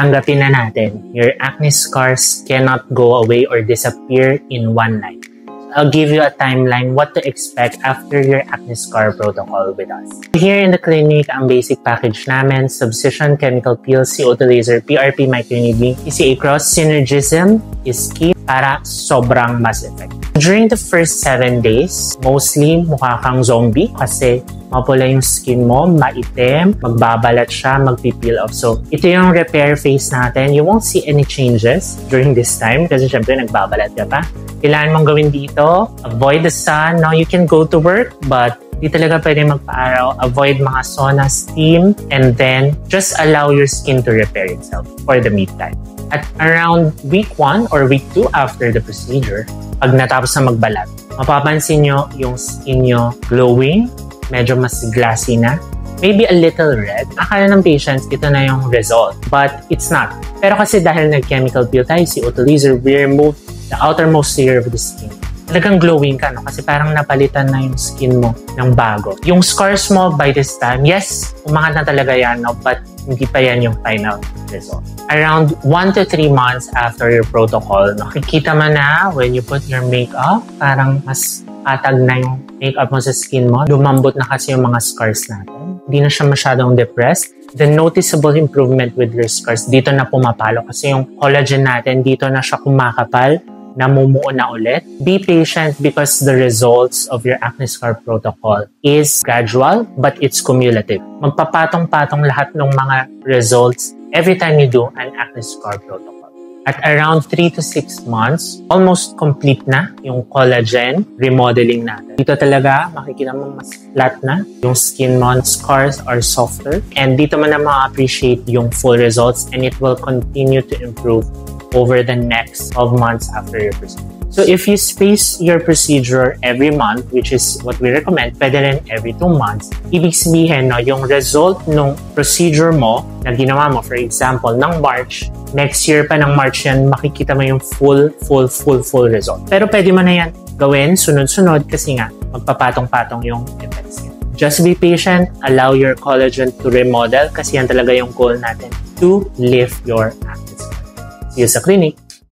tanggapin na natin, your acne scars cannot go away or disappear in one night. I'll give you a timeline what to expect after your acne scar protocol with us. Here in the clinic, ang basic package namin, Subcision Chemical Peel, CO2 Laser, PRP Microneedling, PCA Cross, Synergism is key para sobrang mas effective. During the first 7 days, mostly mukha kang zombie kasi mapula yung skin mo, maitim, magbabalat siya, magpipeel off. So, ito yung repair phase natin. You won't see any changes during this time kasi syempre nagbabalat ka pa. Kailangan mong gawin dito, avoid the sun. Now, you can go to work, but di talaga pwede magpa-araw. Avoid mga sauna, steam, and then just allow your skin to repair itself for the meantime. At around week 1 or week 2 after the procedure, pag natapos na magbalat, mapapansin nyo yung skin nyo glowing, medyo mas glassy na, maybe a little red. Akala ng patients, ito na yung result. But it's not. Pero kasi dahil nag-chemical peel tayo, CO2 laser, we remove the outermost layer of the skin. Talagang glowing ka, no? Kasi parang napalitan na yung skin mo ng bago. Yung scars mo by this time, yes, umangat na talaga yan, no? But hindi pa yan yung final result. Around 1 to 3 months after your protocol, nakikita mo na when you put your makeup, parang mas atag na yung makeup mo sa skin mo. Lumambot na kasi yung mga scars natin. Hindi na siya masyadong depressed. The noticeable improvement with your scars, dito na pumapalo kasi yung collagen natin, dito na siya kumakapal, namumuo na ulit. Be patient because the results of your acne scar protocol is gradual but it's cumulative. Magpapatong-patong lahat ng mga results every time you do an acne scar protocol. At around 3 to 6 months, almost complete na yung collagen remodeling natin. Dito talaga, makikita mo mas flat na. Yung skin mo, scars are softer. And dito mo na ma-appreciate yung full results and it will continue to improve over the next 12 months after your procedure. So if you space your procedure every month, which is what we recommend, pwede rin every 2 months, ibig sabihin, no, yung result ng procedure mo na ginawa mo, for example, ng March, next year pa ng March yan, makikita mo yung full result. Pero pwede mo na yan gawin sunod-sunod kasi nga, magpapatong-patong yung effects niya. Just be patient, allow your collagen to remodel kasi yan talaga yung goal natin to lift your acne scar. See you sa clinic!